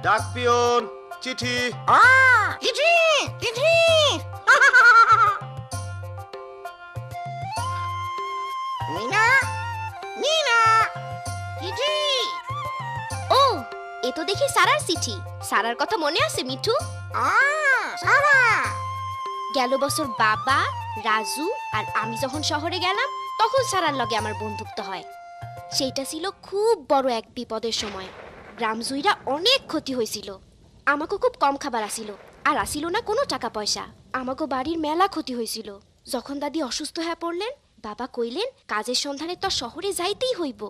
ডাক পিয়ন, চিঠি। চিঠি চিঠি। মিনা মিনা চিঠি। ও, এ তো দেখি সারার চিঠি। সারার কথা মনে আছে মিঠু? সারা। গেল বছর বাবা, রাজু আর আমি যখন শহরে গেলাম তখন সারার লগে আমার বন্ধুত্ব হয়। সেইটা ছিল খুব বড় এক বিপদের সময়। গ্রাম জুইরা অনেক ক্ষতি হয়েছিল। আমাকে খুব কম খাবার আসিল, আর আসিল না কোনো টাকা পয়সা। আমাকে বাড়ির মেলা ক্ষতি হয়েছিল। যখন দাদি অসুস্থ হয়ে পড়লেন, বাবা কইলেন কাজের সন্ধানে তো শহরে যাইতেই হইব।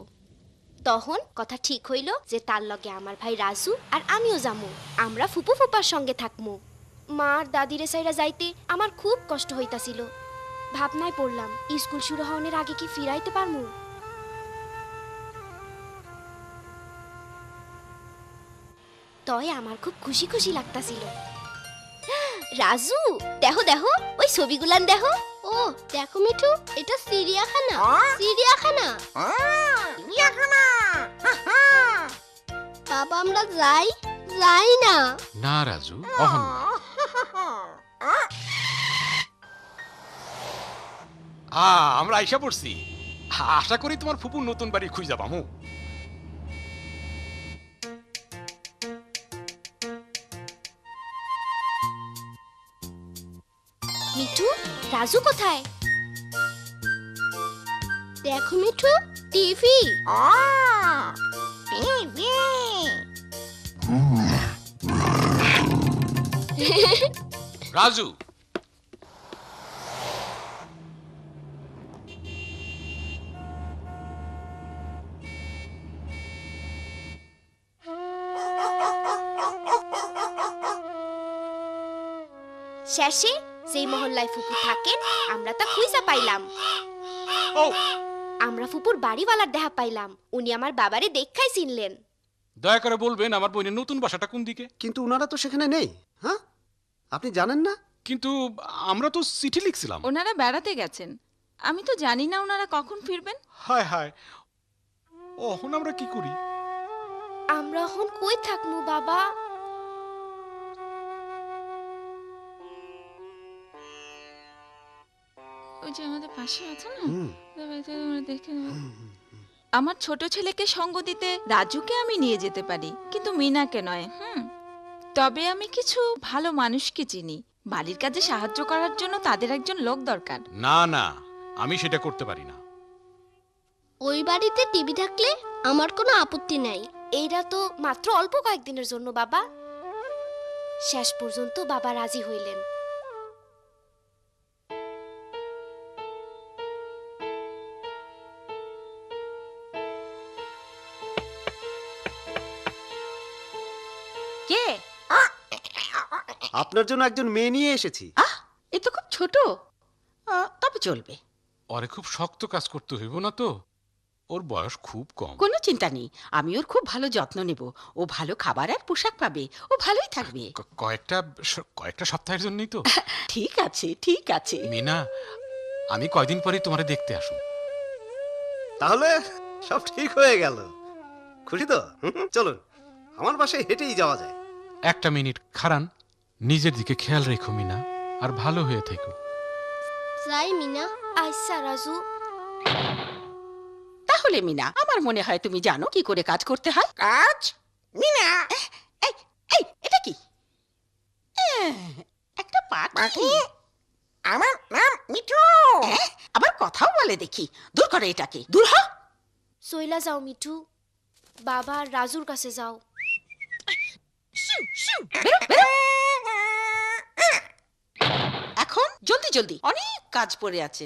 তখন কথা ঠিক হইল যে তার লগে আমার ভাই রাজু আর আমিও যামু। আমরা ফুপু ফুপার সঙ্গে থাকমু। মার দাদিরে সাইরা যাইতে আমার খুব কষ্ট হইতাছিল। ভাবনায় পড়লাম স্কুল শুরু হওয়ার আগে কি ফিরাইতে পারমু। তয় আমার খুব খুশি খুশি লাগতাছিল। রাজু, দেখো দেখো ওই ছবিগুলান দেখো। ও দেখো মিঠু, এটা চিড়িয়াখানা। চিড়িয়াখানা। চিড়িয়াখানা। বাবা আমরা যাই যাই না। না রাজু, অহন না। আমরা আইসা পড়ছি। আশা করি তোমার ফুপুর নতুন বাড়ি খুঁজা পামু। মিঠু, রাজু কোথায়? দেখো মিঠু, টিভি। টিভি। রাজু, শেষে যেই মহল্লায় ফুপু থাকেন আমরা তা খুঁজা পাইলাম। ও আমরা ফুপুর বাড়িওয়ালার দেখা পাইলাম। উনি আমার বাবারে দেখাই চিনলেন। দয়া করে বলবেন আমার বোনের নতুন বাসাটা কোন দিকে? কিন্তু ওনারা তো সেখানে নেই। হ্যাঁ, আপনি জানেন না? কিন্তু আমরা তো চিঠি লিখছিলাম। ওনারা বেড়াতে গেছেন। আমি তো জানি না ওনারা কখন ফিরবেন। হায় হায়, অহন আমরা কি করি? আমরা এখন কই থাকমু বাবা? ওই যে আমাদের পাশে আছে না, দেখে আমার ছোট ছেলেকে সঙ্গ দিতে রাজুকে আমি নিয়ে যেতে পারি, কিন্তু মিনাকে নয়। তবে আমি কিছু ভালো মানুষকে চিনি। বাড়ির কাজে সাহায্য করার জন্য তাদের একজন লোক দরকার। না না, আমি সেটা করতে পারি না। ওই বাড়িতে টিভি থাকলে আমার কোনো আপত্তি নাই। এইটা তো মাত্র অল্প কয়েকদিনের জন্য বাবা। শেষ পর্যন্ত বাবা রাজি হইলেন। কে? আপনার জন্য একজন মেয়ে নিয়ে এসেছি। এ তো খুব ছোট, তবে চলবে। ওরে খুব শক্ত কাজ করতে হইব না তো, ওর বয়স খুব কম। কোনো চিন্তা নেই, আমি ওর খুব ভালো যত্ন নেব। ও ভালো খাবার আর পোশাক পাবে, ও ভালোই থাকবে। কয়েকটা সপ্তাহের জন্যই তো। ঠিক আছে ঠিক আছে। মিনা, আমি কয়দিন পরে তোমারে দেখতে আসুন। তাহলে সব ঠিক হয়ে গেল। খুশি তো? চলুন, আমার বাসায় হেঁটেই যাওয়া যায়। একটা মিনিট খারান, নিজের দিকে খেয়াল রেখো মিনা, আর ভালো হয়ে থেকো। যাই মিনা। আচ্ছা রাজু। তাহলে মিনা, আমার মনে হয় তুমি জানো কি করে কাজ করতে হয়। কাজ? মিনা। এই এই এটা কি? একটা পাখি। পাখি? আমার নাম মিঠু। আবার কথাও বলে দেখি। দূর করে এটাকে, দূর হ। সইলা যাও মিঠু, বাবা আর রাজুর কাছে যাও। বেরো, বেরো। এখন জলদি জলদি, অনেক কাজ পড়ে আছে।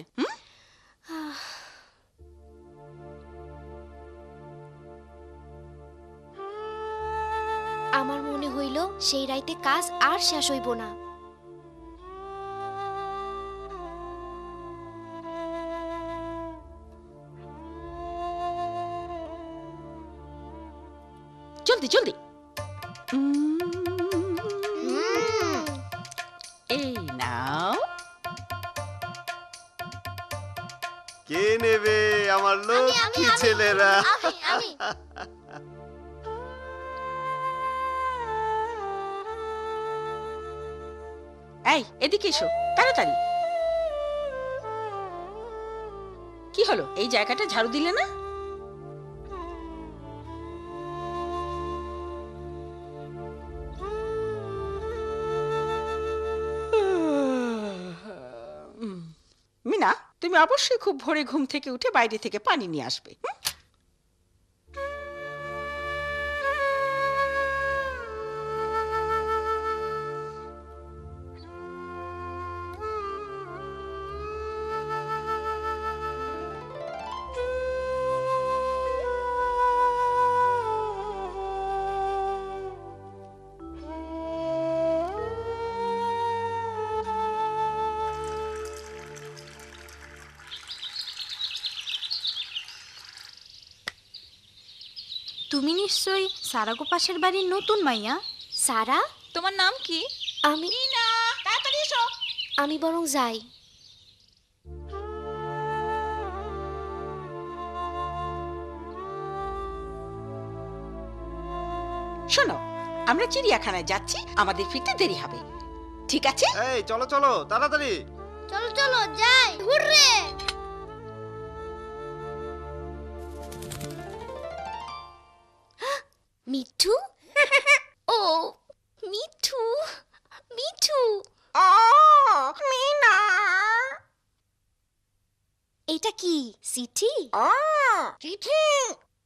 আমার মনে হইল সেই রাইতে কাজ আর শেষ হইব না। জলদি জলদি। এই নাও। কে নেবে আমার লক্ষ্মী ছেলেরা? এই এদিকে এসো তাড়াতাড়ি। কি হলো, এই জায়গাটা ঝাড়ু দিলে না? মিনা, তুমি অবশ্যই খুব ভোরে ঘুম থেকে উঠে বাইরে থেকে পানি নিয়ে আসবে। হুম? তুমি নিশ্চয়ই সারাগো পাশের বাড়ির নতুন মাইয়া। সারা, তোমার নাম কি? আমি তাড়াতাড়ি এসো। আমি বরং যাই। শোনো, আমরা চিড়িয়াখানায় যাচ্ছি, আমাদের ফিরতে দেরি হবে, ঠিক আছে? এই চলো চলো তাড়াতাড়ি। চলো চলো যাই, হুররে। মিঠু, ও মিঠু, মিঠু, ও মিনা। এটা কি চিঠি? ও চিঠি।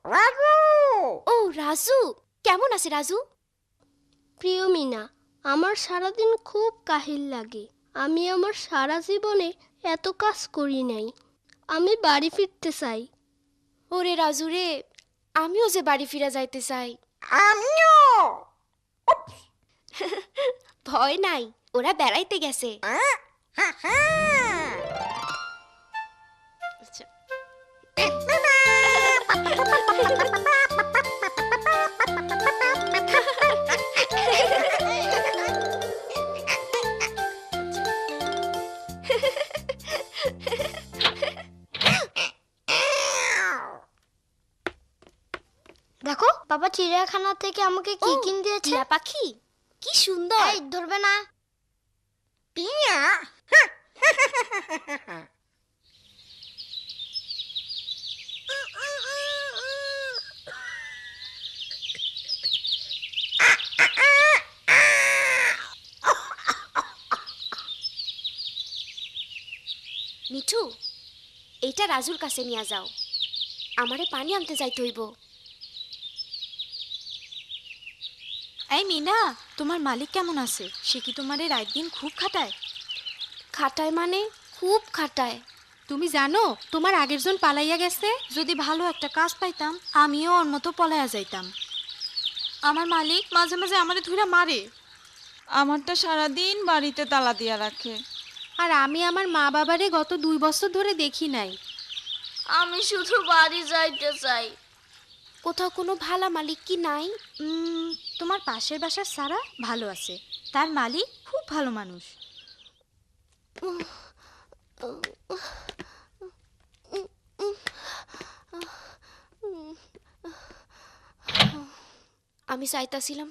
রাজু। ও রাজু, কেমন আছে রাজু? প্রিয় মিনা, আমার সারাদিন খুব কাহিল লাগে। আমি আমার সারা জীবনে এত কাজ করি নাই। আমি বাড়ি ফিরতে চাই। ওরে রাজু রে, আমিও যে বাড়ি ফিরে যাইতে চাই। আমিও। ভয় নাই, ওরা বেড়াইতে গেছে। হা হা। দেখো, বাবা চিড়িয়াখানা থেকে আমাকে কি কিনে দিয়েছে। টিয়া পাখি, কি সুন্দর। এই ধরবে না। টিয়া। মিঠু, এইটা রাজুর কাছে নিয়ে যাও, আমারে পানি আনতে যাইতে হইব। এই মিনা, তোমার মালিক কেমন আছে? সে কি তোমারে রাত দিন খুব খাটায়? খাটায় মানে খুব খাটায়। তুমি জানো তোমার আগের জন পালাইয়া গেছে। যদি ভালো একটা কাজ পাইতাম আমিও ওর মতো পলাইয়া যাইতাম। আমার মালিক মাঝে মাঝে আমারে ধুইরা মারে। আমারটা সারাদিন বাড়িতে তালা দিয়া রাখে। আর আমি আমার মা বাবারে গত 2 বছর ধরে দেখি নাই। আমি শুধু বাড়ি যাইতে চাই। কোথাও কোনো ভালা মালিক কি নাই? তোমার পাশের বাসার সারা ভালো আছে, তার মালিক খুব ভালো মানুষ। আমি চাইতাছিলাম